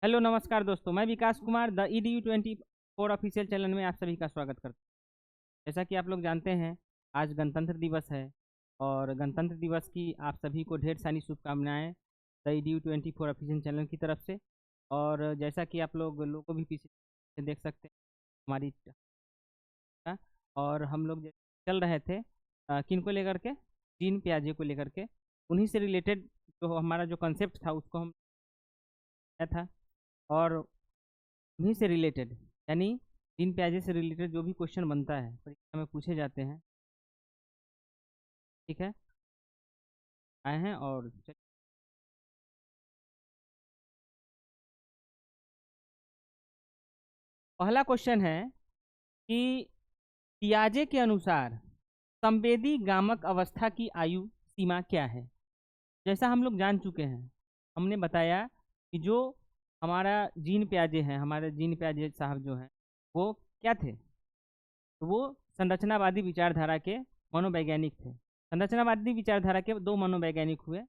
Hello नमस्कार दोस्तों, मैं Vikas Kumar the EDU24 official channel में आप सभी का स्वागत करता हूँ। जैसा कि आप लोग जानते हैं, आज गणतंत्र दिवस है और गणतंत्र दिवस की आप सभी को ढेर सारी शुभकामनाएं द EDU24 ऑफिशियल चैनल की तरफ से। और जैसा कि आप लोगों भी पीछे देख सकते हैं हमारी और हम लोग चल रहे थे किन को लेकर के, जीन प्याजे को लेकर के, उन्हीं से रिलेटेड जो हमारा जो कंसेप्ट था उसको हम था। और उन्हीं से रिलेटेड यानी जीन प्याजे से रिलेटेड जो भी क्वेश्चन बनता है परीक्षा में पूछे जाते हैं, ठीक है, आए हैं। और पहला क्वेश्चन है कि पियाजे के अनुसार संवेदी गामक अवस्था की आयु सीमा क्या है। जैसा हम लोग जान चुके हैं, हमने बताया कि जो हमारा जीन प्याजे हैं, हमारे जीन प्याजे साहब जो हैं वो क्या थे, तो वो संरचनावादी विचारधारा के मनोवैज्ञानिक थे। संरचनावादी विचारधारा के दो मनोवैज्ञानिक हुए,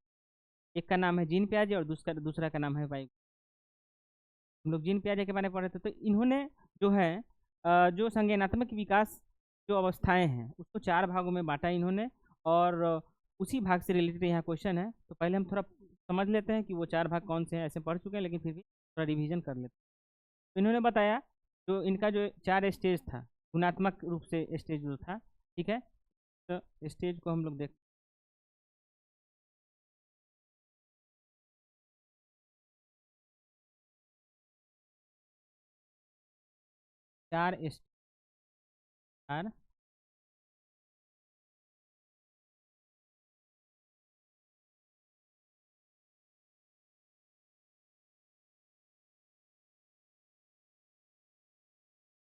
एक का नाम है जीन प्याजे और दूसरा का नाम है वाई। हम लोग जीन प्याजे के बारे में पढ़े थे, तो इन्होंने जो है जो संज्ञानात्मक विकास जो अवस्थाएं हैं उसको चार भागों में बांटा इन्होंने। और उसी भाग से रिलेटेड यहाँ क्वेश्चन है, तो पहले हम थोड़ा समझ लेते हैं कि वो चार भाग कौन से हैं। ऐसे पढ़ चुके हैं लेकिन फिर भी थोड़ा रिवीजन कर लेते हैं। तो इन्होंने बताया जो इनका जो चार स्टेज था, गुणात्मक रूप से स्टेज जो था, ठीक है, तो स्टेज को हम लोग देख चार चार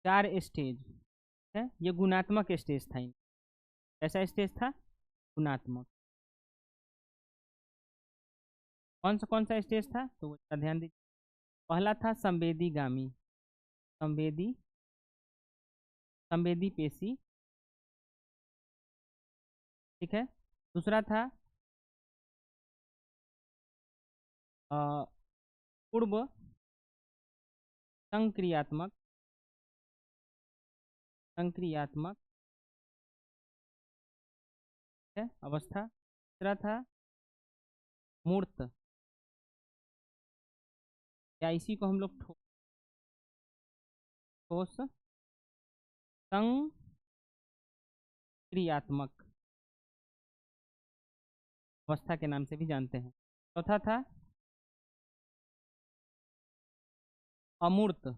चार स्टेज है। ये गुणात्मक स्टेज था। कैसा स्टेज था? गुणात्मक। कौन सा स्टेज था, तो वो ध्यान दीजिए। पहला था संवेदी गामी, संवेदी संवेदी पेशी, ठीक है। दूसरा था पूर्व संक्रियात्मक, संक्रियात्मक है अवस्था। तीसरा था मूर्त, या इसी को हम लोग ठोस संक्रियात्मक अवस्था के नाम से भी जानते हैं। चौथा था अमूर्त,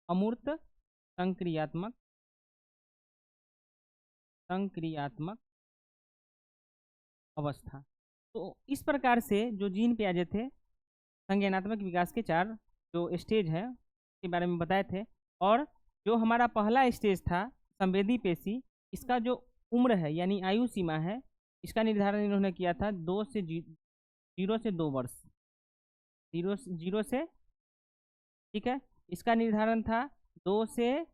अमूर्त संक्रियात्मक, संक्रियात्मक अवस्था। तो इस प्रकार से जो जीन प्याजे थे, संज्ञानात्मक विकास के चार जो स्टेज है के बारे में बताए थे। और जो हमारा पहला स्टेज था संवेदी पेशी, इसका जो उम्र है यानी आयु सीमा है, इसका निर्धारण इन्होंने किया था 0 से 2 वर्ष, जीरो से, ठीक है। इसका निर्धारण था 2 से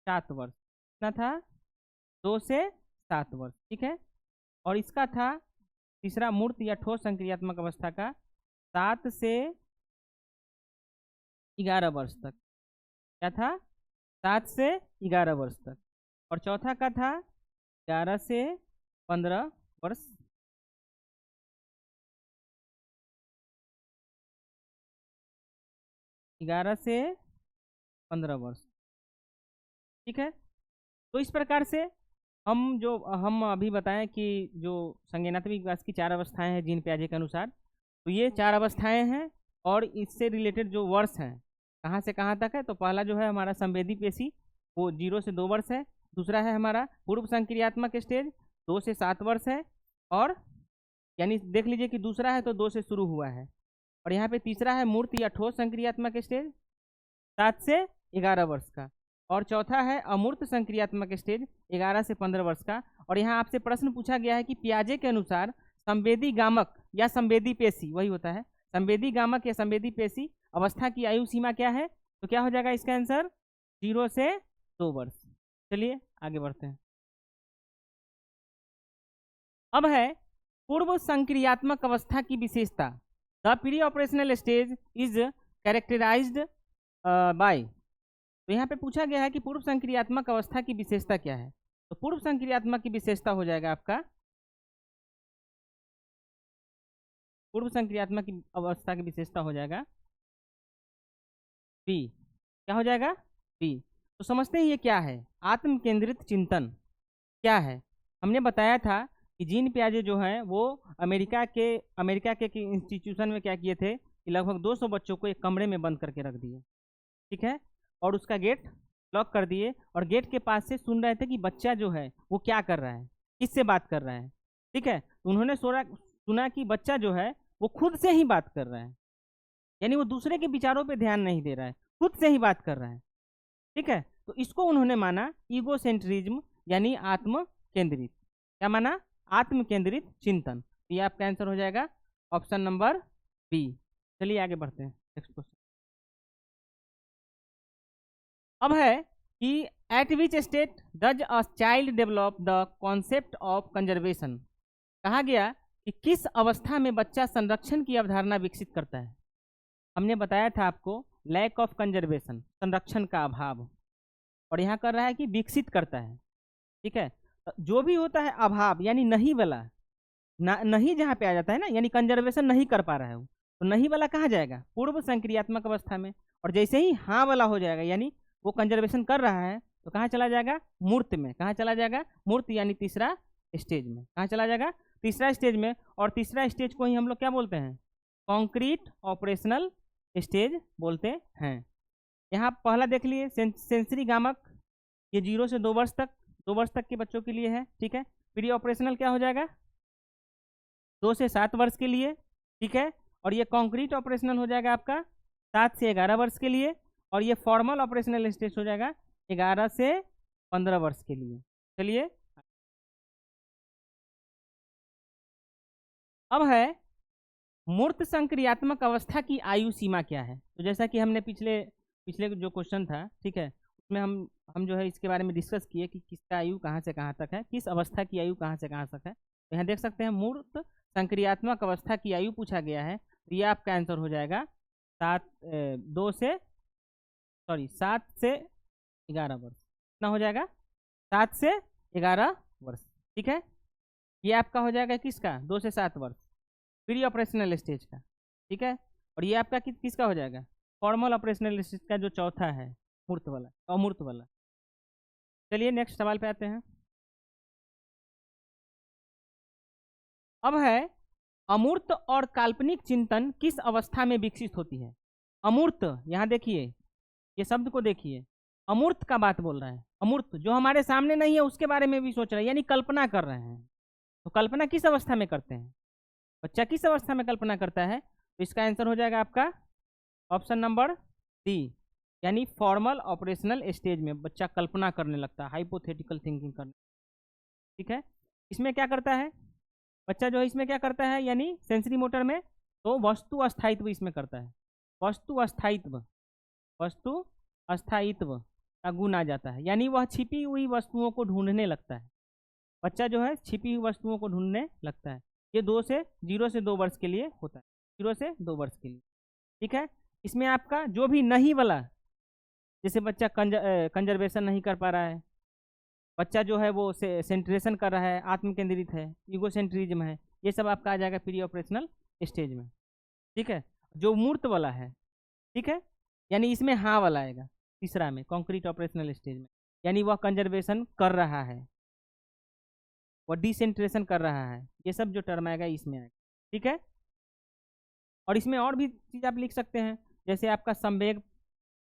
7 वर्ष। कितना था? 2 से 7 वर्ष, ठीक है। और इसका था तीसरा मूर्त या ठोस संक्रियात्मक अवस्था का 7 से 11 वर्ष तक। क्या था? 7 से 11 वर्ष तक। और चौथा का था 11 से 15 वर्ष। 11 से 15 वर्ष, ठीक है। तो इस प्रकार से हम अभी बताएं कि जो संज्ञानात्मक विकास की चार अवस्थाएं हैं जीन प्याजे के अनुसार, तो ये चार अवस्थाएं हैं। और इससे रिलेटेड जो वर्ष हैं कहाँ से कहाँ तक है, तो पहला जो है हमारा संवेदी पेशी, वो 0 से 2 वर्ष है। दूसरा है हमारा पूर्व संक्रियात्मक स्टेज, 2 से 7 वर्ष है। और यानी देख लीजिए कि दूसरा है तो 2 से शुरू हुआ है। और यहाँ पे तीसरा है मूर्त या ठोस संक्रियात्मक स्टेज, 7 से 11 वर्ष का। और चौथा है अमूर्त संक्रियात्मक स्टेज, 11 से 15 वर्ष का। और यहाँ आपसे प्रश्न पूछा गया है कि पियाजे के अनुसार संवेदी गामक या संवेदी पेशी, वही होता है संवेदी गामक या संवेदी पेशी अवस्था की आयु सीमा क्या है, तो क्या हो जाएगा इसका आंसर? 0 से 2 वर्ष। चलिए आगे बढ़ते हैं। अब है पूर्व संक्रियात्मक अवस्था की विशेषता। The pre operational stage is characterised by. तो यहाँ पे पूछा गया है कि पूर्व संक्रियात्मक अवस्था की विशेषता क्या है। तो पूर्व संक्रियात्मक की विशेषता हो जाएगा आपका, पूर्व संक्रियात्मक की अवस्था की विशेषता हो जाएगा बी। क्या हो जाएगा? बी। तो समझते हैं ये क्या है। आत्म केंद्रित चिंतन क्या है। हमने बताया था कि जीन पियाजे जो है वो अमेरिका के इंस्टीट्यूशन में क्या किए थे कि लगभग 200 बच्चों को एक कमरे में बंद करके रख दिए, ठीक है, और उसका गेट लॉक कर दिए और गेट के पास से सुन रहे थे कि बच्चा जो है वो क्या कर रहा है, किससे बात कर रहा है, ठीक है। तो उन्होंने सुना कि बच्चा जो है वो खुद से ही बात कर रहा है, यानी वो दूसरे के विचारों पे ध्यान नहीं दे रहा है, खुद से ही बात कर रहा है, ठीक है। तो इसको उन्होंने माना ईगोसेंट्रिज्म, यानी आत्म केंद्रित। क्या माना? आत्म केंद्रित चिंतन। तो ये आपका आंसर हो जाएगा ऑप्शन नंबर बी। चलिए आगे बढ़ते हैं नेक्स्ट क्वेश्चन। अब है कि eight which state does a child develop the concept of conservation. कहा गया कि किस अवस्था में बच्चा संरक्षण की अवधारणा विकसित करता है। हमने बताया था आपको लैक ऑफ कंजर्वेशन, संरक्षण का अभाव, और यहाँ कर रहा है कि विकसित करता है, ठीक है। तो जो भी होता है अभाव यानी नहीं वाला, नहीं जहाँ पे आ जाता है ना, यानी कंजर्वेशन नहीं कर पा रहा है वो, तो नहीं वाला कहाँ जाएगा? पूर्व संक्रियात्मक अवस्था में। और जैसे ही हाँ वाला हो जाएगा यानी वो कंजर्वेशन कर रहा है, तो कहाँ चला जाएगा? मूर्त में। कहाँ चला जाएगा? मूर्त, यानी तीसरा स्टेज में। कहाँ चला जाएगा? तीसरा स्टेज में। और तीसरा स्टेज को ही हम लोग क्या बोलते हैं? कॉन्क्रीट ऑपरेशनल स्टेज बोलते हैं। यहाँ पहला देख लिए सेंसरी गामक, ये 0 से 2 वर्ष तक, 2 वर्ष तक के बच्चों के लिए है, ठीक है। प्री ऑपरेशनल क्या हो जाएगा? 2 से 7 वर्ष के लिए, ठीक है। और ये कॉन्क्रीट ऑपरेशनल हो जाएगा आपका 7 से 11 वर्ष के लिए। और ये फॉर्मल ऑपरेशनल स्टेज हो जाएगा 11 से 15 वर्ष के लिए। चलिए अब है मूर्त संक्रियात्मक अवस्था की आयु सीमा क्या है। तो जैसा कि हमने पिछले पिछले जो क्वेश्चन था, ठीक है, उसमें हम जो है इसके बारे में डिस्कस किए कि किसका आयु कहाँ से कहाँ तक है, किस अवस्था की आयु कहाँ से कहाँ तक है। तो यहाँ देख सकते हैं मूर्त संक्रियात्मक अवस्था की आयु पूछा गया है। तो ये आपका आंसर हो जाएगा 7 से 11 वर्ष। कितना हो जाएगा? 7 से 11 वर्ष, ठीक है। ये आपका हो जाएगा किसका? 2 से 7 वर्ष, प्री ऑपरेशनल स्टेज का, ठीक है। और ये आपका किसका हो जाएगा? फॉर्मल ऑपरेशनल स्टेज का जो चौथा है, मूर्त वाला, अमूर्त वाला। चलिए नेक्स्ट सवाल पे आते हैं। अब है अमूर्त और काल्पनिक चिंतन किस अवस्था में विकसित होती है। अमूर्त, यहाँ देखिए, ये शब्द को देखिए, अमूर्त का बात बोल रहा है। अमूर्त जो हमारे सामने नहीं है उसके बारे में भी सोच रहे हैं, यानी कल्पना कर रहे हैं। तो कल्पना किस अवस्था में करते हैं? बच्चा किस अवस्था में कल्पना करता है? तो इसका आंसर हो जाएगा आपका ऑप्शन नंबर डी, यानी फॉर्मल ऑपरेशनल स्टेज में बच्चा कल्पना करने लगता है, हाइपोथेटिकल थिंकिंग करने, ठीक है। इसमें क्या करता है बच्चा जो है, इसमें क्या करता है, यानी सेंसरी मोटर में तो वस्तु अस्थायित्व इसमें करता है। वस्तु अस्थायित्व, वस्तु अस्थायित्व का गुण आ जाता है, यानी वह छिपी हुई वस्तुओं को ढूंढने लगता है। बच्चा जो है छिपी हुई वस्तुओं को ढूंढने लगता है। ये 0 से 2 वर्ष के लिए होता है, 0 से 2 वर्ष के लिए, ठीक है। इसमें आपका जो भी नहीं वाला, जैसे बच्चा कंजर्वेशन नहीं कर पा रहा है, बच्चा जो है वो सेंट्रेशन कर रहा है, आत्म केंद्रित है, ईगोसेंट्रिज्म है, ये सब आपका आ जाएगा प्री ऑपरेशनल स्टेज में, ठीक है। जो मूर्त वाला है, ठीक है, यानी इसमें हाँ वाला आएगा तीसरा में, कॉन्क्रीट ऑपरेशनल स्टेज में, यानी वह कंजर्वेशन कर रहा है, वह डिसेंट्रेशन कर रहा है, ये सब जो टर्म आएगा इसमें आएगा, ठीक है। और इसमें और भी चीज़ आप लिख सकते हैं, जैसे आपका संवेग,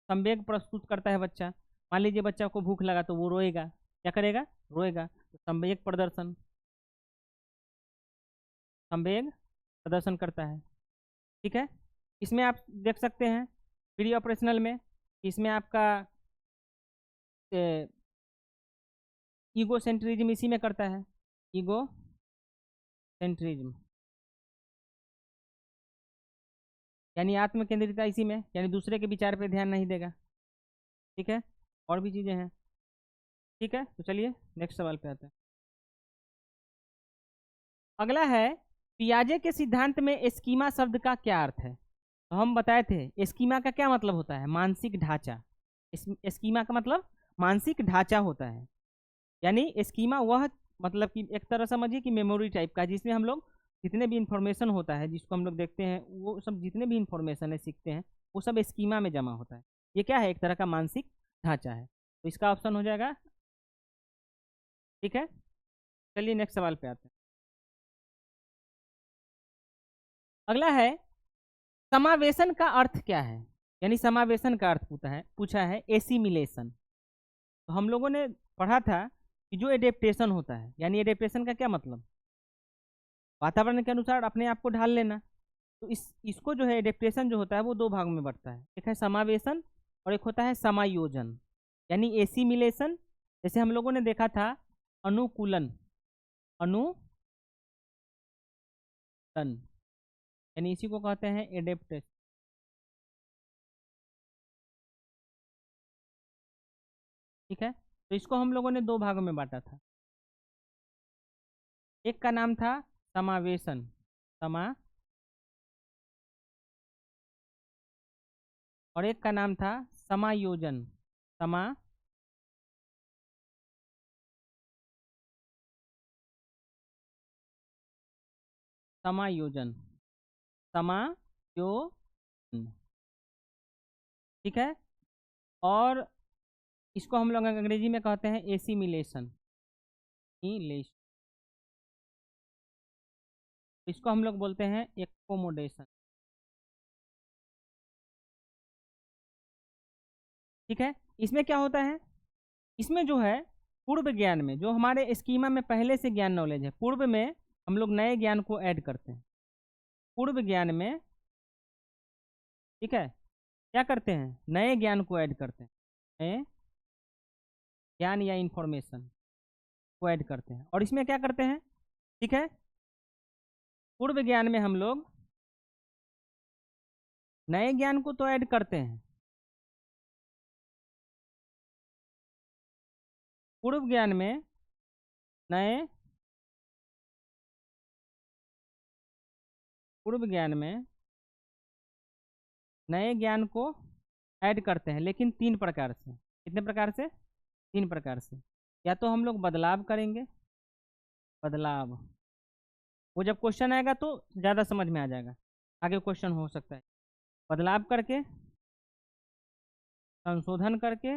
संवेग प्रस्तुत करता है बच्चा। मान लीजिए बच्चा को भूख लगा तो वो रोएगा, क्या करेगा? रोएगा। तो संवेग प्रदर्शन, संवेग प्रदर्शन करता है, ठीक है। इसमें आप देख सकते हैं प्री ऑपरेशनल में, इसमें आपका ईगो सेंट्रिज्म इसी में करता है, ईगो सेंट्रिज्म, यानी आत्म केंद्रिता इसी में, यानी दूसरे के विचार पे ध्यान नहीं देगा, ठीक है। और भी चीज़ें हैं, ठीक है। तो चलिए नेक्स्ट सवाल पे आते हैं। अगला है पियाजे के सिद्धांत में एस्कीमा शब्द का क्या अर्थ है। तो हम बताए थे एस्कीमा का क्या मतलब होता है, मानसिक ढांचा। एस्कीमा का मतलब मानसिक ढांचा होता है, यानी एस्कीमा वह मतलब कि एक तरह समझिए कि मेमोरी टाइप का, जिसमें हम लोग जितने भी इंफॉर्मेशन होता है जिसको हम लोग देखते हैं, वो सब जितने भी इंफॉर्मेशन है सीखते हैं वो सब एस्कीमा में जमा होता है। ये क्या है, एक तरह का मानसिक ढांचा है। तो इसका ऑप्शन हो जाएगा, ठीक है। चलिए नेक्स्ट सवाल पे आते हैं। अगला है समावेशन का अर्थ क्या है, यानी समावेशन का अर्थ पूछा है एसिमिलेशन। तो हम लोगों ने पढ़ा था कि जो एडेप्टेशन होता है, यानी एडेप्टेशन का क्या मतलब, वातावरण के अनुसार अपने आप को ढाल लेना। तो इसको जो है एडेप्टेशन जो होता है वो दो भाग में बढ़ता है, एक है समावेशन और एक होता है समायोजन, यानी एसिमिलेशन। जैसे हम लोगों ने देखा था अनुकूलन, अनुकूलन, यानी इसी को कहते हैं एडेप्टेशन। ठीक है, तो इसको हम लोगों ने दो भागों में बांटा था। एक का नाम था समावेशन, और एक का नाम था समायोजन, समायोजन, समायोजन। ठीक है, और इसको हम लोग अंग्रेजी में कहते हैं एसिमिलेशन, इसको हम लोग बोलते हैं एक्कोमोडेशन। ठीक है, इसमें क्या होता है, इसमें जो है पूर्व ज्ञान में, जो हमारे स्कीमा में पहले से ज्ञान नॉलेज है, पूर्व में हम लोग नए ज्ञान को ऐड करते हैं। पूर्व ज्ञान में, ठीक है, क्या करते हैं, नए ज्ञान को ऐड करते हैं, नए ज्ञान या इंफॉर्मेशन को ऐड करते हैं। और इसमें क्या करते हैं, ठीक है, पूर्व ज्ञान में हम लोग नए ज्ञान को तो ऐड करते हैं, पूर्व ज्ञान में नए, पूर्व ज्ञान में नए ज्ञान को ऐड करते हैं, लेकिन तीन प्रकार से। कितने प्रकार से, तीन प्रकार से। या तो हम लोग बदलाव करेंगे, बदलाव, वो जब क्वेश्चन आएगा तो ज़्यादा समझ में आ जाएगा, आगे क्वेश्चन हो सकता है। बदलाव करके, संशोधन करके,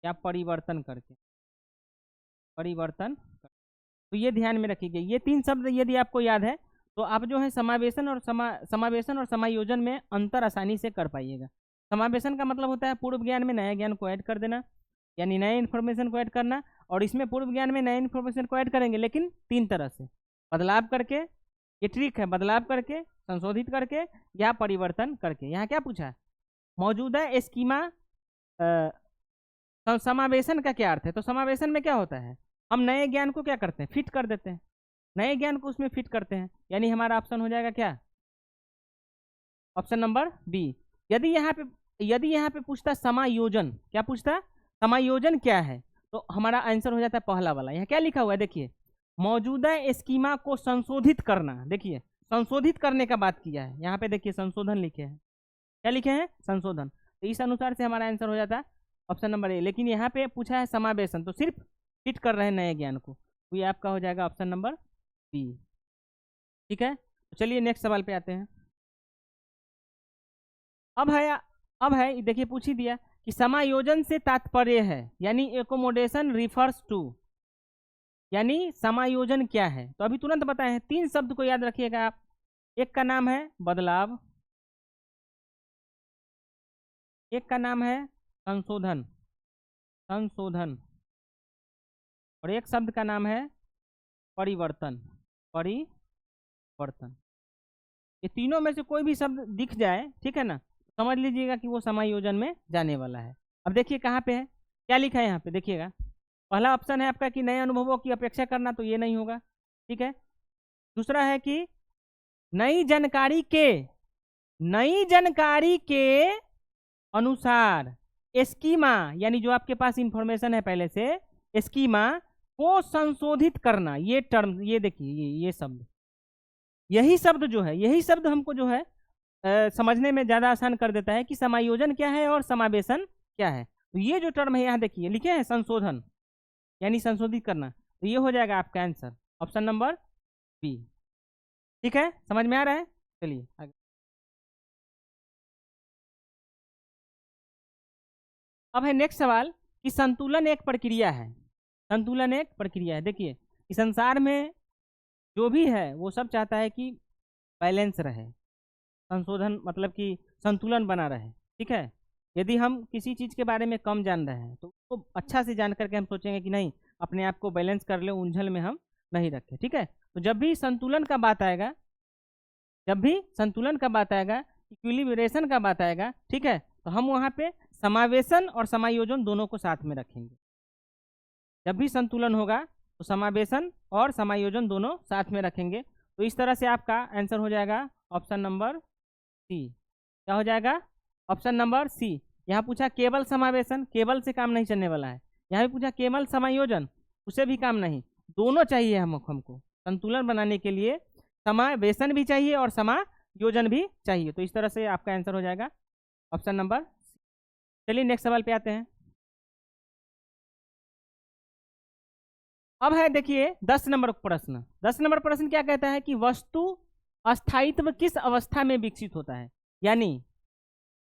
या परिवर्तन करके, परिवर्तन करके। तो ये ध्यान में रखिए, ये तीन शब्द यदि आपको याद है तो आप जो है समावेशन और समावेशन और समायोजन में अंतर आसानी से कर पाइएगा। समावेशन का मतलब होता है पूर्व ज्ञान में नए ज्ञान को ऐड कर देना, यानी नए इन्फॉर्मेशन को ऐड करना। और इसमें पूर्व ज्ञान में नए इन्फॉर्मेशन को ऐड करेंगे, लेकिन तीन तरह से, बदलाव करके, ये ट्रिक है, बदलाव करके, संशोधित करके, या परिवर्तन करके। यहाँ क्या पूछा है, मौजूदा स्कीमा समावेशन का क्या अर्थ है। तो समावेशन में क्या होता है, हम नए ज्ञान को क्या करते हैं, फिट कर देते हैं, नए ज्ञान को उसमें फिट करते हैं, यानी हमारा ऑप्शन हो जाएगा क्या, ऑप्शन नंबर बी। यदि यहाँ पे पूछता समायोजन, क्या पूछता, समायोजन क्या है, तो हमारा आंसर हो जाता है पहला वाला। यहाँ क्या लिखा हुआ है देखिए, मौजूदा स्कीमा को संशोधित करना। देखिए संशोधित करने का बात किया है यहाँ पे, देखिए संशोधन लिखे हैं, क्या लिखे हैं, संशोधन। तो इस अनुसार से हमारा आंसर हो जाता है ऑप्शन नंबर ए। लेकिन यहाँ पे पूछा है समावेशन, तो सिर्फ फिट कर रहे हैं नए ज्ञान को, तो ये आपका हो जाएगा ऑप्शन नंबर बी। ठीक है, तो चलिए नेक्स्ट सवाल पे आते हैं। अब है देखिए, पूछ ही दिया कि समायोजन से तात्पर्य है, यानी एकोमोडेशन रिफर्स टू, यानी समायोजन क्या है। तो अभी तुरंत बताए हैं, तीन शब्द को याद रखिएगा आप। एक का नाम है बदलाव, एक का नाम है संशोधन, संशोधन, और एक शब्द का नाम है परिवर्तन, परिवर्तन। ये तीनों में से कोई भी शब्द दिख जाए, ठीक है ना, समझ लीजिएगा कि वो समायोजन में जाने वाला है। अब देखिए कहाँ पे है, क्या लिखा है यहाँ पे, देखिएगा पहला ऑप्शन है आपका कि नए अनुभवों की अपेक्षा करना, तो ये नहीं होगा, ठीक है। दूसरा है कि नई जानकारी के अनुसार स्कीमा, यानी जो आपके पास इंफॉर्मेशन है पहले से, स्कीमा को संशोधित करना, ये टर्म, ये देखिए ये शब्द, यही शब्द जो है, यही शब्द हमको जो है समझने में ज़्यादा आसान कर देता है कि समायोजन क्या है और समावेशन क्या है। तो ये जो टर्म है यहाँ देखिए लिखे हैं संशोधन, यानी संशोधित करना, तो ये हो जाएगा आपका आंसर ऑप्शन नंबर बी। ठीक है, समझ में आ रहा है? चलिए आगे। अब है नेक्स्ट सवाल कि संतुलन एक प्रक्रिया है। संतुलन एक प्रक्रिया है। देखिए कि संसार में जो भी है वो सब चाहता है कि बैलेंस रहे, संशोधन मतलब कि संतुलन बना रहे। ठीक है, यदि हम किसी चीज़ के बारे में कम जान रहे हैं तो उसको अच्छा से जान करके हम सोचेंगे कि नहीं, अपने आप को बैलेंस कर ले, उलझन में हम नहीं रखें। ठीक है, तो जब भी संतुलन का बात आएगा, जब भी संतुलन का बात आएगा, इक्विलिब्रेशन का बात आएगा, ठीक है, तो हम वहाँ पे समावेशन और समायोजन दोनों को साथ में रखेंगे। जब भी संतुलन होगा तो समावेशन और समायोजन दोनों साथ में रखेंगे। तो इस तरह से आपका आंसर हो जाएगा ऑप्शन नंबर सी। क्या हो जाएगा? Option number C. यहाँ पूछा केवल समावेशन, केवल से काम नहीं चलने वाला है। यहाँ भी पूछा केवल समायोजन, उसे भी काम नहीं, दोनों चाहिए हमको। संतुलन बनाने के लिए समावेशन भी चाहिए और समायोजन भी चाहिए। तो इस तरह से आपका आंसर हो जाएगा ऑप्शन नंबर सी। चलिए नेक्स्ट सवाल पे आते हैं। अब है देखिए 10 नंबर प्रश्न। 10 नंबर प्रश्न क्या कहता है कि वस्तु अस्थायित्व किस अवस्था में विकसित होता है। यानी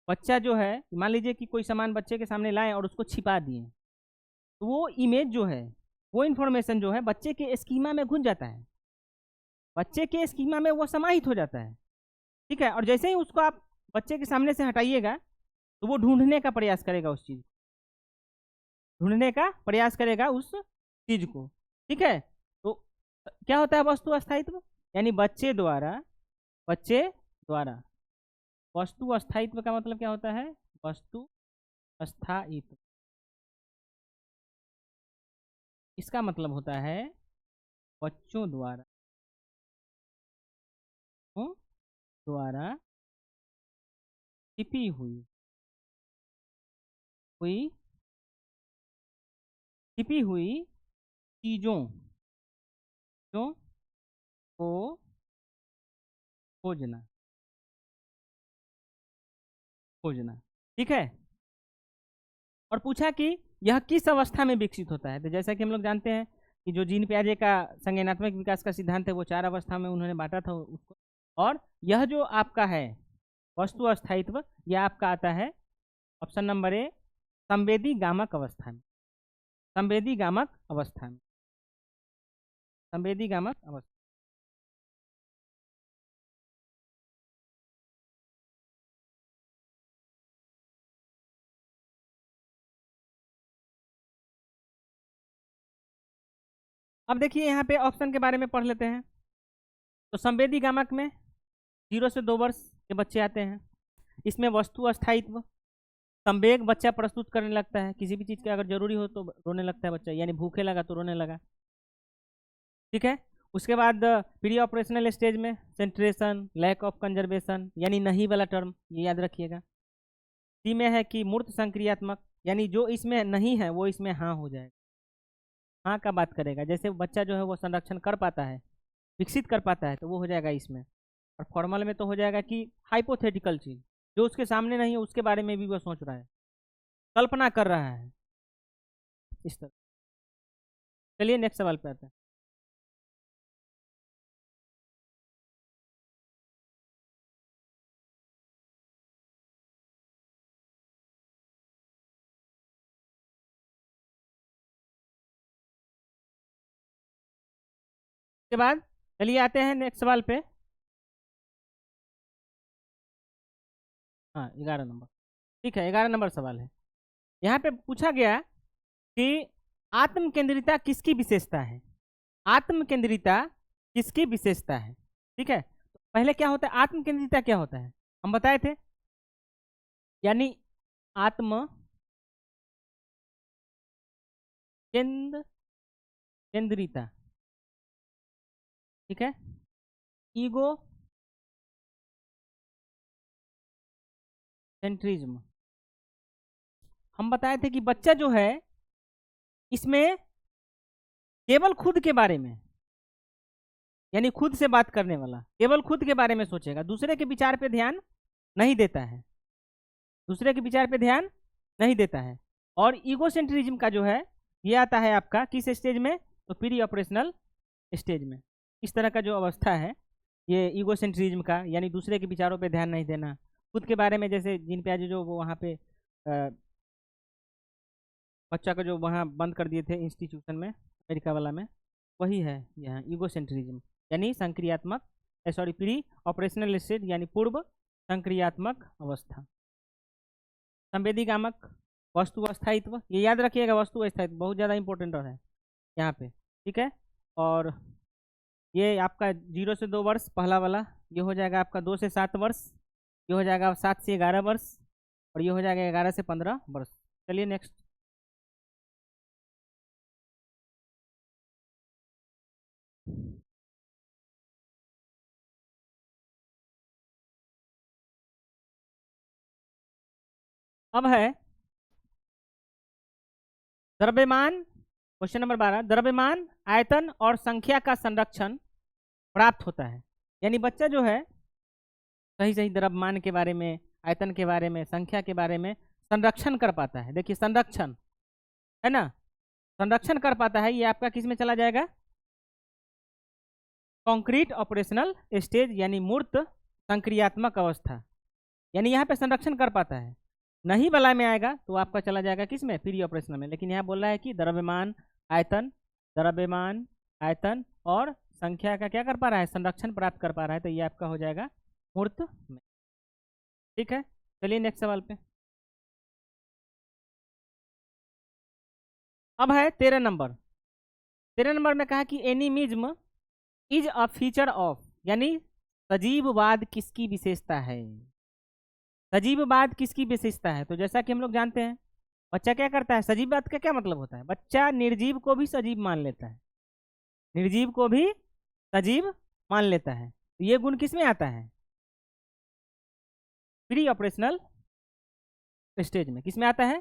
बच्चा जो है, मान लीजिए कि कोई सामान बच्चे के सामने लाए और उसको छिपा दिए, तो वो इमेज जो है, वो इन्फॉर्मेशन जो है बच्चे के स्कीमा में घुस जाता है, बच्चे के स्कीमा में वो समाहित हो जाता है। ठीक है, और जैसे ही उसको आप बच्चे के सामने से हटाइएगा तो वो ढूंढने का प्रयास करेगा, उस चीज ढूंढने का प्रयास करेगा उस चीज को। ठीक है, तो क्या होता है वस्तु अस्थायित्व? यानी बच्चे द्वारा वस्तु अस्थायित्व का मतलब क्या होता है? वस्तु अस्थायित्व, इसका मतलब होता है बच्चों द्वारा द्वारा छिपी हुई छिपी हुई चीजों जो को खोजना खोजना। ठीक है, और पूछा कि यह किस अवस्था में विकसित होता है। तो जैसा कि हम लोग जानते हैं कि जो जीन पियाजे का संज्ञानात्मक विकास का सिद्धांत है वो 4 अवस्था में उन्होंने बांटा था उसको, और यह जो आपका है वस्तु अस्थायित्व, यह आपका आता है ऑप्शन नंबर ए, संवेदी गामक अवस्था में। संवेदी गामक अवस्था में, संवेदी गामक अवस्था। अब देखिए यहाँ पे ऑप्शन के बारे में पढ़ लेते हैं। तो संवेदी गामक में 0 से 2 वर्ष के बच्चे आते हैं। इसमें वस्तु अस्थायित्व, संवेग बच्चा प्रस्तुत करने लगता है, किसी भी चीज़ की अगर जरूरी हो तो रोने लगता है बच्चा, यानी भूखे लगा तो रोने लगा। ठीक है, उसके बाद प्री ऑपरेशनल स्टेज में सेंट्रेशन, लैक ऑफ कंजर्वेशन, यानी नहीं वाला टर्म ये याद रखिएगा। सी में है कि मूर्त संक्रियात्मक, यानी जो इसमें नहीं है वो इसमें हाँ हो जाएगा, हाँ का बात करेगा। जैसे बच्चा जो है वो संरक्षण कर पाता है, विकसित कर पाता है, तो वो हो जाएगा इसमें। और फॉर्मल में तो हो जाएगा कि हाइपोथेटिकल चीज जो उसके सामने नहीं है उसके बारे में भी वो सोच रहा है, कल्पना कर रहा है, इस तरह। चलिए नेक्स्ट सवाल पे आते हैं। उसके बाद चलिए आते हैं नेक्स्ट सवाल पे। हाँ 11 नंबर, ठीक है 11 नंबर सवाल है। यहाँ पे पूछा गया कि आत्म केंद्रिता किसकी विशेषता है। आत्म केंद्रिता किसकी विशेषता है। ठीक है, तो पहले क्या होता है, आत्म केंद्रिता क्या होता है हम बताए थे। यानी आत्म केंद्र केंद्रिता, ठीक है, ईगो सेंट्रिज्म। हम बताए थे कि बच्चा जो है इसमें केवल खुद के बारे में, यानी खुद से बात करने वाला केवल खुद के बारे में सोचेगा, दूसरे के विचार पे ध्यान नहीं देता है, दूसरे के विचार पे ध्यान नहीं देता है। और ईगोसेंट्रिज्म का जो है ये आता है आपका किस स्टेज में, तो प्री ऑपरेशनल स्टेज में। इस तरह का जो अवस्था है ये ईगोसेंट्रिज्म का, यानी दूसरे के विचारों पे ध्यान नहीं देना, खुद के बारे में, जैसे जीन पियाजे जो वो वहाँ पे बच्चा को जो वहाँ बंद कर दिए थे इंस्टीट्यूशन में, अमेरिका वाला में, वही है यहाँ ईगोसेंट्रिज्म, यानी संक्रियात्मक सॉरी प्री ऑपरेशनल स्टेज यानी पूर्व संक्रियात्मक अवस्था। संवेदीगामक वस्तु अस्थायित्व, ये याद रखिएगा, वस्तु अस्थायित्व बहुत ज़्यादा इंपॉर्टेंट है यहाँ पे, ठीक है। और ये आपका 0 से 2 वर्ष पहला वाला, ये हो जाएगा आपका 2 से 7 वर्ष, ये हो जाएगा 7 से 11 वर्ष, और ये हो जाएगा 11 से 15 वर्ष। चलिए नेक्स्ट। अब है द्रव्यमान, क्वेश्चन नंबर 12, द्रव्यमान, आयतन और संख्या का संरक्षण प्राप्त होता है। यानी बच्चा जो है सही सही द्रव्यमान के बारे में, आयतन के बारे में, संख्या के बारे में संरक्षण कर पाता है। देखिए संरक्षण है ना, संरक्षण कर पाता है, ये आपका किस में चला जाएगा, कॉन्क्रीट ऑपरेशनल स्टेज यानी मूर्त संक्रियात्मक अवस्था, यानी यहाँ पे संरक्षण कर पाता है। नहीं बला में आएगा तो आपका चला जाएगा किस में, प्री ऑपरेशनल में। लेकिन यहाँ बोल रहा है कि द्रव्यमान, आयतन, द्रव्यमान, आयतन और संख्या का क्या कर पा रहा है, संरक्षण प्राप्त कर पा रहा है, तो ये आपका हो जाएगा मूर्त में। ठीक है, चलिए नेक्स्ट सवाल पे। अब है 13 नंबर। 13 नंबर में कहा कि animism is a feature of, यानी सजीववाद किसकी विशेषता है, सजीववाद किसकी विशेषता है। तो जैसा कि हम लोग जानते हैं बच्चा क्या करता है, सजीववाद का क्या मतलब होता है, बच्चा निर्जीव को भी सजीव मान लेता है, निर्जीव को भी सजीव मान लेता है। तो ये गुण किस में आता है, प्री ऑपरेशनल स्टेज में। किस में आता है,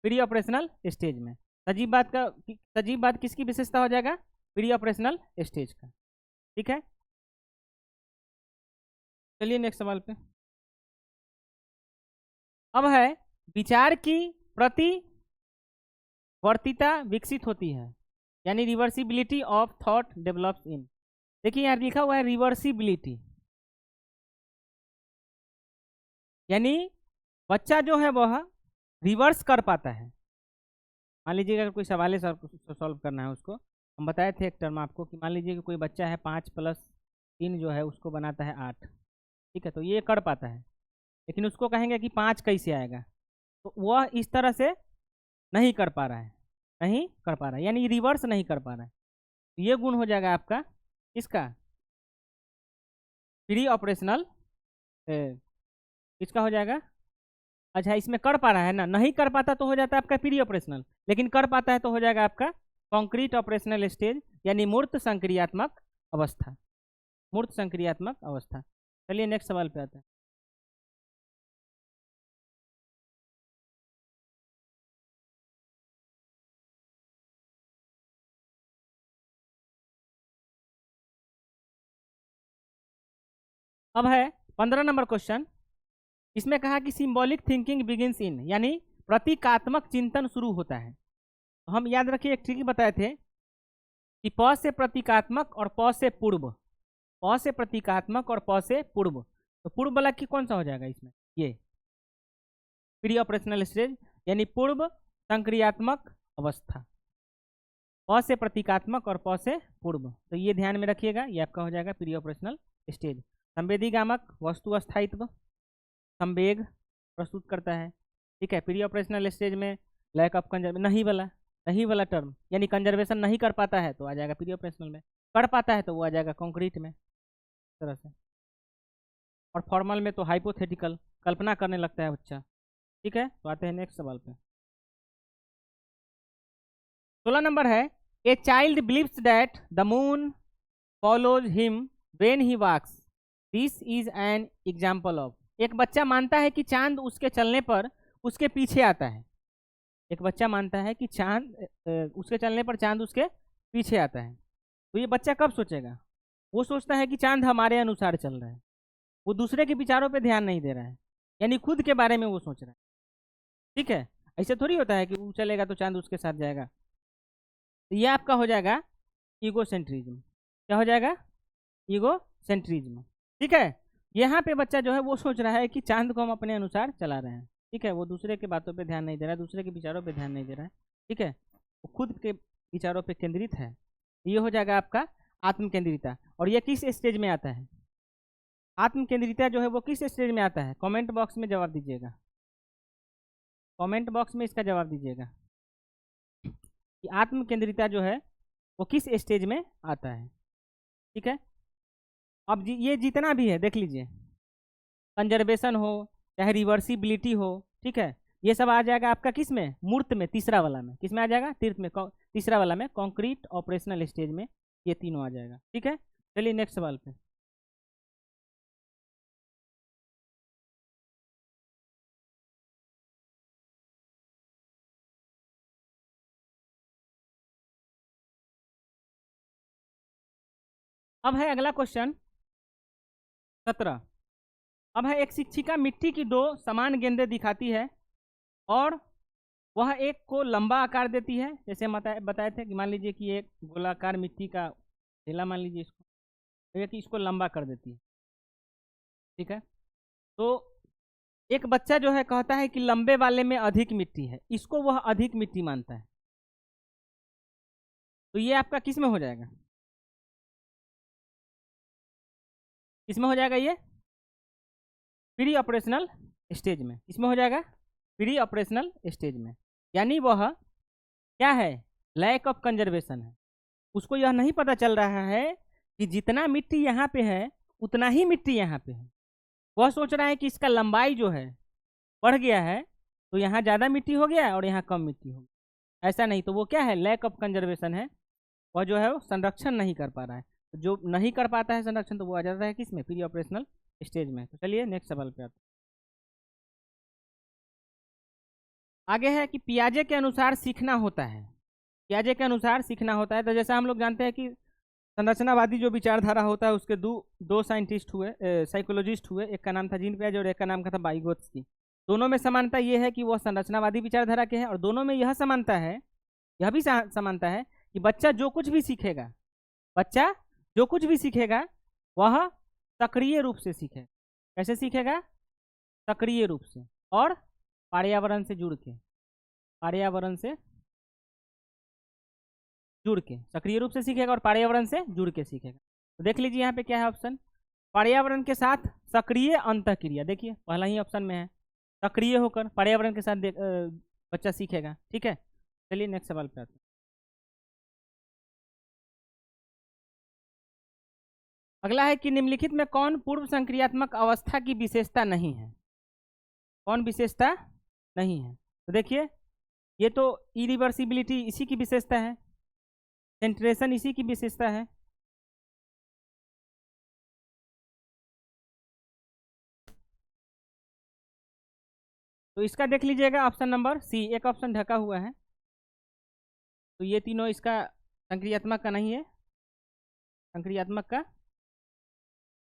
प्री ऑपरेशनल स्टेज में। सजीववाद किसकी विशेषता हो जाएगा, प्री ऑपरेशनल स्टेज का। ठीक है, चलिए नेक्स्ट सवाल पे। अब है विचार की प्रतिवर्तिता विकसित होती है, यानी reversibility of thought develops in. देखिए यहाँ लिखा हुआ है रिवर्सिबिलिटी, यानी बच्चा जो है वह रिवर्स कर पाता है। मान लीजिए अगर कोई सवाल सॉल्व करना है उसको, हम बताए थे एक टर्म आपको कि मान लीजिए कि कोई बच्चा है 5 + 3 जो है उसको बनाता है 8, ठीक है, तो ये कर पाता है। लेकिन उसको कहेंगे कि 5 कैसे आएगा, तो वह इस तरह से नहीं कर पा रहा है, नहीं कर पा रहा है, यानी रिवर्स नहीं कर पा रहा है। तो ये गुण हो जाएगा आपका इसका प्री ऑपरेशनल, इसका हो जाएगा, अच्छा इसमें कर पा रहा है ना, नहीं कर पाता तो हो जाता है आपका प्री ऑपरेशनल, लेकिन कर पाता है तो हो जाएगा आपका कॉन्क्रीट ऑपरेशनल स्टेज यानी मूर्त संक्रियात्मक अवस्था, मूर्त संक्रियात्मक अवस्था। चलिए नेक्स्ट सवाल पे आते हैं। अब है 15 नंबर क्वेश्चन। इसमें कहा कि सिंबॉलिक थिंकिंग बिगिंस इन, यानी प्रतीकात्मक चिंतन शुरू होता है। तो हम याद रखिए एक ट्रिक बताए थे कि प से प्रतीकात्मक और प से पूर्व, प से प्रतीकात्मक और प से पूर्व, तो पूर्व वाला की कौन सा हो जाएगा इसमें, ये प्री ऑपरेशनल स्टेज यानी पूर्व संक्रियात्मक अवस्था, प से प्रतीकात्मक और प से पूर्व, तो ये ध्यान में रखिएगा, ये आपका हो जाएगा प्री ऑपरेशनल स्टेज। संवेदीगामक वस्तु अस्थायित्व, संवेग प्रस्तुत करता है, ठीक है। प्री ऑपरेशनल स्टेज में लैक ऑफ कंजर्वेशन, नहीं वाला टर्म यानी कंजर्वेशन नहीं कर पाता है तो आ जाएगा प्री ऑपरेशनल में, कर पाता है तो वो आ जाएगा कॉन्क्रीट में, इस तरह से। और फॉर्मल में तो हाइपोथेटिकल, कल्पना करने लगता है बच्चा। ठीक है, तो आते हैं नेक्स्ट सवाल पे। 16 नंबर है, a child believes that the moon follows him when he walks, this is an example of. एक बच्चा मानता है कि चांद उसके चलने पर उसके पीछे आता है, एक बच्चा मानता है कि चांद उसके चलने पर चांद उसके पीछे आता है। तो ये बच्चा कब सोचेगा? वो सोचता है कि चांद हमारे अनुसार चल रहा है, वो दूसरे के विचारों पे ध्यान नहीं दे रहा है, यानी खुद के बारे में वो सोच रहा है। ठीक है, ऐसे थोड़ी होता है कि वो चलेगा तो चांद उसके साथ जाएगा। तो ये आपका हो जाएगा ईगो सेंट्रिज्म। क्या हो जाएगा? Ego centrism. ठीक है, यहाँ पे बच्चा जो है वो सोच रहा है कि चांद को हम अपने अनुसार चला रहे हैं। ठीक है, वो दूसरे के बातों पे ध्यान नहीं दे रहा है, दूसरे के विचारों पे ध्यान नहीं दे रहा है। ठीक है, वो खुद के विचारों पे केंद्रित है। ये हो जाएगा आपका आत्म केंद्रिता। और ये किस स्टेज में आता है? आत्म केंद्रिता जो है वो किस स्टेज में आता है? कमेंट बॉक्स में जवाब दीजिएगा, कमेंट बॉक्स में इसका जवाब दीजिएगा कि आत्म केंद्रिता जो है वो किस स्टेज में आता है। ठीक है, अब ये जितना भी है देख लीजिए, कंजर्वेशन हो चाहे रिवर्सिबिलिटी हो, ठीक है, ये सब आ जाएगा आपका किस में? मूर्त में, तीसरा वाला में। किस में आ जाएगा? तीर्थ में, तीसरा वाला में, कॉन्क्रीट ऑपरेशनल स्टेज में ये तीनों आ जाएगा। ठीक है, चलिए नेक्स्ट सवाल पे। अब है अगला क्वेश्चन 17। अब है, एक शिक्षिका मिट्टी की दो समान गेंदें दिखाती है और वह एक को लंबा आकार देती है, जैसे हम बताए थे कि मान लीजिए कि एक गोलाकार मिट्टी का ढेला मान लीजिए इसको, तो एक इसको लंबा कर देती है। ठीक है, तो एक बच्चा जो है कहता है कि लंबे वाले में अधिक मिट्टी है, इसको वह अधिक मिट्टी मानता है। तो ये आपका किस में हो जाएगा? किस में हो जाएगा? ये प्री ऑपरेशनल स्टेज में। इसमें हो जाएगा प्री ऑपरेशनल स्टेज में, यानी वह क्या है? लैक ऑफ कंजर्वेशन है। उसको यह नहीं पता चल रहा है कि जितना मिट्टी यहाँ पे है उतना ही मिट्टी यहाँ पे है। वह सोच रहा है कि इसका लंबाई जो है बढ़ गया है, तो यहाँ ज़्यादा मिट्टी हो गया और यहाँ कम मिट्टी हो गया। ऐसा नहीं, तो वो क्या है? लैक ऑफ कंजर्वेशन है। वह जो है वो संरक्षण नहीं कर पा रहा है। तो जो नहीं कर पाता है संरक्षण, तो वो आ जाता है किस में? प्री ऑपरेशनल स्टेज में। तो चलिए नेक्स्ट सवाल पे आते हैं। आगे है कि पियाजे के अनुसार सीखना होता है। पियाजे के अनुसार सीखना होता है, तो जैसा हम लोग जानते हैं कि संरचनावादी जो विचारधारा होता है उसके दो साइंटिस्ट हुए, साइकोलॉजिस्ट हुए। एक का नाम था जीन पियाजे और एक का नाम था वाइगोत्स्की। दोनों में समानता ये है कि वह संरचनावादी विचारधारा के हैं, और दोनों में यह समानता है, यह भी समानता है कि बच्चा जो कुछ भी सीखेगा, बच्चा जो कुछ भी सीखेगा वह सक्रिय रूप से सीखेगा। कैसे सीखेगा? सक्रिय रूप से, और पर्यावरण से जुड़ के, पर्यावरण से जुड़ के सक्रिय रूप से सीखेगा और पर्यावरण से जुड़ के सीखेगा। तो देख लीजिए यहाँ पे क्या है ऑप्शन, पर्यावरण के साथ सक्रिय अंतःक्रिया। देखिए पहला ही ऑप्शन में है, सक्रिय होकर पर्यावरण के साथ बच्चा सीखेगा। ठीक है, चलिए नेक्स्ट सवाल पे आते हैं। अगला है कि निम्नलिखित में कौन पूर्व संक्रियात्मक अवस्था की विशेषता नहीं है? कौन विशेषता नहीं है? तो देखिए, ये तो इरिवर्सिबिलिटी इसी की विशेषता है, सेंट्रेशन इसी की विशेषता है। तो इसका देख लीजिएगा ऑप्शन नंबर सी, एक ऑप्शन ढका हुआ है, तो ये तीनों इसका संक्रियात्मक का नहीं है, संक्रियात्मक का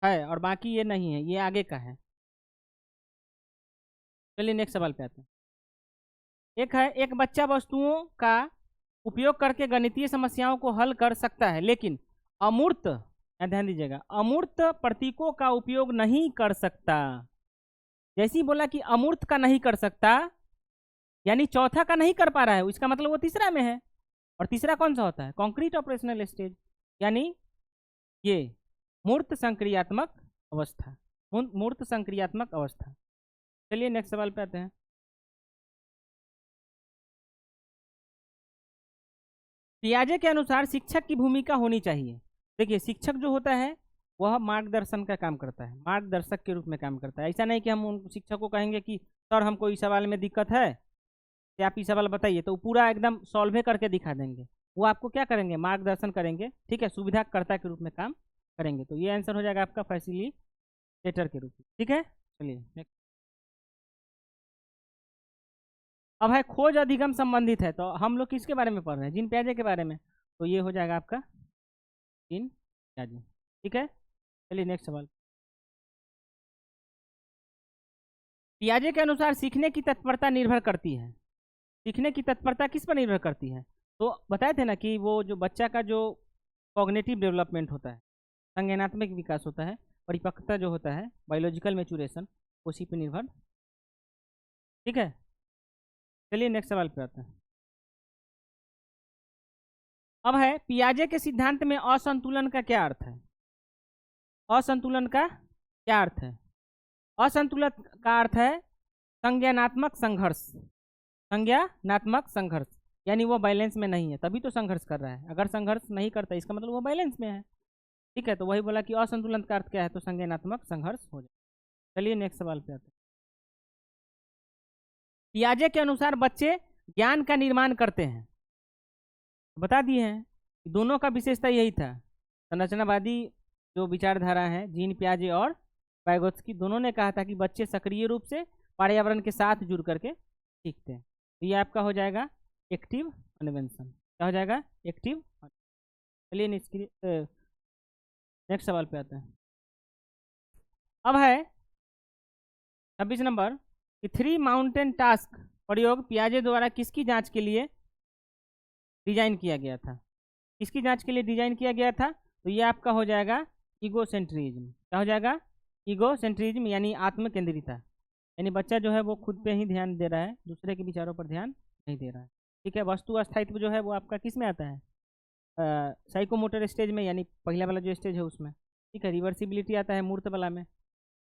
है, और बाकी ये नहीं है, ये आगे का है। चलिए नेक्स्ट सवाल पे आते हैं। एक है, एक बच्चा वस्तुओं का उपयोग करके गणितीय समस्याओं को हल कर सकता है, लेकिन अमूर्त, ध्यान दीजिएगा, अमूर्त प्रतीकों का उपयोग नहीं कर सकता। जैसे ही बोला कि अमूर्त का नहीं कर सकता, यानी चौथा का नहीं कर पा रहा है, इसका मतलब वो तीसरा में है। और तीसरा कौन सा होता है? कॉन्क्रीट ऑपरेशनल स्टेज, यानी ये मूर्त संक्रियात्मक अवस्था, मूर्त संक्रियात्मक अवस्था। चलिए नेक्स्ट सवाल पे आते हैं। पियाजे के अनुसार शिक्षक की भूमिका होनी चाहिए। देखिए, शिक्षक जो होता है वह मार्गदर्शन का काम करता है, मार्गदर्शक के रूप में काम करता है। ऐसा नहीं कि हम उन शिक्षक को कहेंगे कि सर हमको इस सवाल में दिक्कत है कि आप इस सवाल बताइए, तो पूरा एकदम सॉल्व करके दिखा देंगे। वो आपको क्या करेंगे? मार्गदर्शन करेंगे। ठीक है, सुविधाकर्ता के रूप में काम करेंगे। तो ये आंसर हो जाएगा आपका फैसिलिटेटर के रूप में। ठीक है, चलिए नेक्स्ट। अब है खोज अधिगम संबंधित है, तो हम लोग किसके बारे में पढ़ रहे हैं? जीन पियाजे के बारे में। तो ये हो जाएगा आपका 3 पियाजे। ठीक है, चलिए नेक्स्ट सवाल। पियाजे के अनुसार सीखने की तत्परता निर्भर करती है, सीखने की तत्परता किस पर निर्भर करती है? तो बताए थे ना कि वो जो बच्चा का जो कॉग्निटिव डेवलपमेंट होता है, संज्ञानात्मक विकास होता है, परिपक्वता जो होता है, बायोलॉजिकल मैचुरेशन, उसी पर निर्भर। ठीक है, चलिए नेक्स्ट सवाल पे आते हैं। अब है पियाजे के सिद्धांत में असंतुलन का क्या अर्थ है? असंतुलन का क्या अर्थ है? असंतुलन का अर्थ है संज्ञानात्मक संघर्ष, संज्ञानात्मक संघर्ष, यानी वो बैलेंस में नहीं है, तभी तो संघर्ष कर रहा है। अगर संघर्ष नहीं करता इसका मतलब वो बैलेंस में है। ठीक है, तो वही बोला कि असंतुलन का अर्थ क्या है, तो संज्ञानात्मक संघर्ष हो जाए। चलिए नेक्स्ट सवाल पे आते हैं। पियाजे के अनुसार बच्चे ज्ञान का निर्माण करते हैं, बता दिए हैं दोनों का विशेषता यही था। संरचनावादी जो विचारधारा है, जीन पियाजे और वाइगोत्स्की, दोनों ने कहा था कि बच्चे सक्रिय रूप से पर्यावरण के साथ जुड़ करके सीखते हैं। तो ये आपका हो जाएगा एक्टिव अन्वेंशन। क्या हो जाएगा? एक्टिव। चलिए नेक्स्ट सवाल पे आते हैं। अब है 26 नंबर कि 3 माउंटेन टास्क प्रयोग पियाजे द्वारा किसकी जांच के लिए डिजाइन किया गया था? किसकी जांच के लिए डिजाइन किया गया था? तो ये आपका हो जाएगा ईगोसेंट्रिज्म। क्या हो जाएगा? ईगोसेंट्रिज्म, यानी आत्मकेंद्रिता, यानी बच्चा जो है वो खुद पे ही ध्यान दे रहा है, दूसरे के विचारों पर ध्यान नहीं दे रहा है। ठीक है, वस्तु अस्थायित्व जो है वो आपका किस में आता है? साइकोमोटर स्टेज में, यानी पहला वाला जो स्टेज है उसमें। ठीक है, रिवर्सिबिलिटी आता है मूर्त वाला में,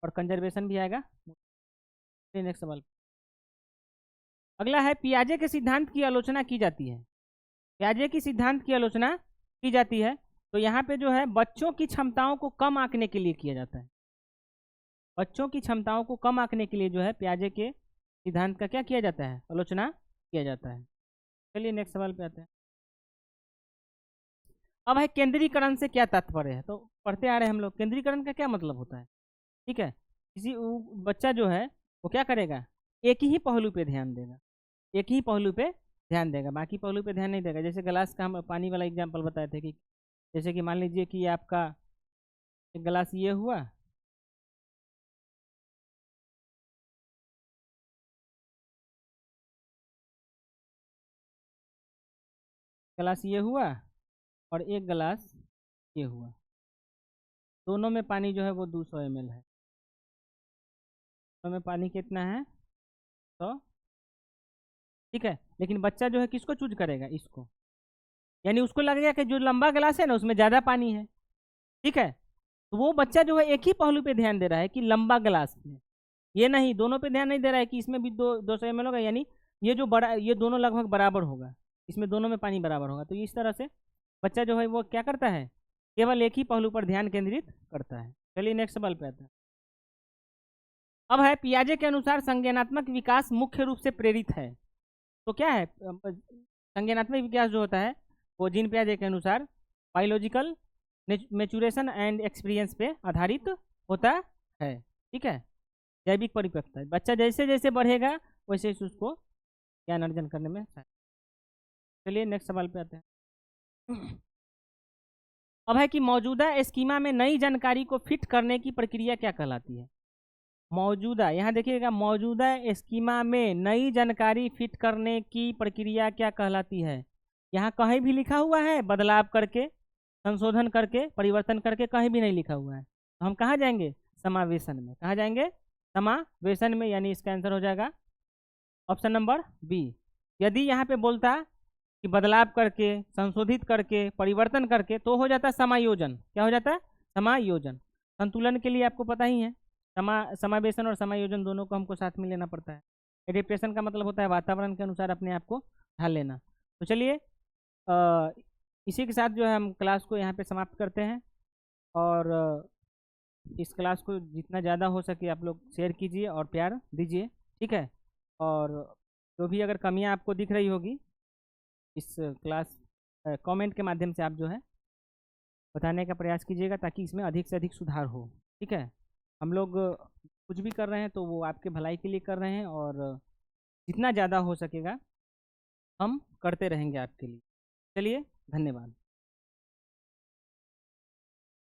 और कंजर्वेशन भी आएगा। नेक्स्ट सवाल। अगला है पियाजे के सिद्धांत की आलोचना की जाती है, पियाजे की सिद्धांत की आलोचना की जाती है, तो यहाँ पे जो है बच्चों की क्षमताओं को कम आंकने के लिए किया जाता है। बच्चों की क्षमताओं को कम आंकने के लिए जो है पियाजे के सिद्धांत का क्या किया जाता है? आलोचना किया जाता है। चलिए नेक्स्ट सवाल पे आते हैं। अब है केंद्रीकरण से क्या तात्पर्य है? तो पढ़ते आ रहे हैं हम लोग, केंद्रीकरण का क्या मतलब होता है। ठीक है, किसी बच्चा जो है वो क्या करेगा? एक ही पहलू पे ध्यान देगा, एक ही पहलू पे ध्यान देगा, बाकी पहलू पे ध्यान नहीं देगा। जैसे गिलास का हम पानी वाला एग्जांपल बताए थे कि जैसे कि मान लीजिए कि आपका एक गिलास ये हुआ, गिलास ये हुआ और एक गिलास ये हुआ, दोनों में पानी जो है वो 200 ml है। दोनों में पानी कितना है? 100। ठीक है, लेकिन बच्चा जो है किसको चूज करेगा? इसको, यानी उसको लगेगा कि जो लंबा गिलास है ना उसमें ज़्यादा पानी है। ठीक है, तो वो बच्चा जो है एक ही पहलू पे ध्यान दे रहा है कि लंबा गिलास में, ये नहीं, दोनों पे ध्यान नहीं दे रहा है कि इसमें भी 200 ml होगा, यानी ये जो बड़ा, ये दोनों लगभग बराबर होगा, इसमें दोनों में पानी बराबर होगा। तो इस तरह से बच्चा जो है वो क्या करता है? केवल एक ही पहलू पर ध्यान केंद्रित करता है। चलिए नेक्स्ट सवाल पे आता है। अब है पियाजे के अनुसार संज्ञानात्मक विकास मुख्य रूप से प्रेरित है, तो क्या है? संज्ञानात्मक विकास जो होता है वो जीन पियाजे के अनुसार बायोलॉजिकल मैच्योरेशन एंड एक्सपीरियंस पे आधारित होता है। ठीक है, जैविक परिपक्वता, बच्चा जैसे जैसे बढ़ेगा वैसे वैसे उसको ज्ञान अर्जन करने में। चलिए नेक्स्ट सवाल पे आते हैं। अब है कि मौजूदा स्कीमा में नई जानकारी को फिट करने की प्रक्रिया क्या कहलाती है? मौजूदा, यहाँ देखिएगा, मौजूदा स्कीमा में नई जानकारी फिट करने की प्रक्रिया क्या कहलाती है? यहाँ कहीं भी लिखा हुआ है बदलाव करके, संशोधन करके, परिवर्तन करके, कहीं भी नहीं लिखा हुआ है। तो हम कहाँ जाएंगे? समावेशन में। कहाँ जाएंगे? समावेशन में, यानी इसका आंसर हो जाएगा ऑप्शन नंबर बी। यदि यहाँ पे बोलता कि बदलाव करके, संशोधित करके, परिवर्तन करके, तो हो जाता समायोजन। क्या हो जाता? समायोजन। संतुलन के लिए आपको पता ही है, समावेशन और समायोजन दोनों को हमको साथ में लेना पड़ता है। एडेप्टेशन का मतलब होता है वातावरण के अनुसार अपने आप को ढाल लेना। तो चलिए इसी के साथ जो है हम क्लास को यहाँ पे समाप्त करते हैं, और इस क्लास को जितना ज़्यादा हो सके आप लोग शेयर कीजिए और प्यार दीजिए। ठीक है, और जो भी अगर कमियाँ आपको दिख रही होगी इस क्लास कमेंट के माध्यम से आप जो है बताने का प्रयास कीजिएगा, ताकि इसमें अधिक से अधिक सुधार हो। ठीक है, हम लोग कुछ भी कर रहे हैं तो वो आपके भलाई के लिए कर रहे हैं, और जितना ज़्यादा हो सकेगा हम करते रहेंगे आपके लिए। चलिए, धन्यवाद।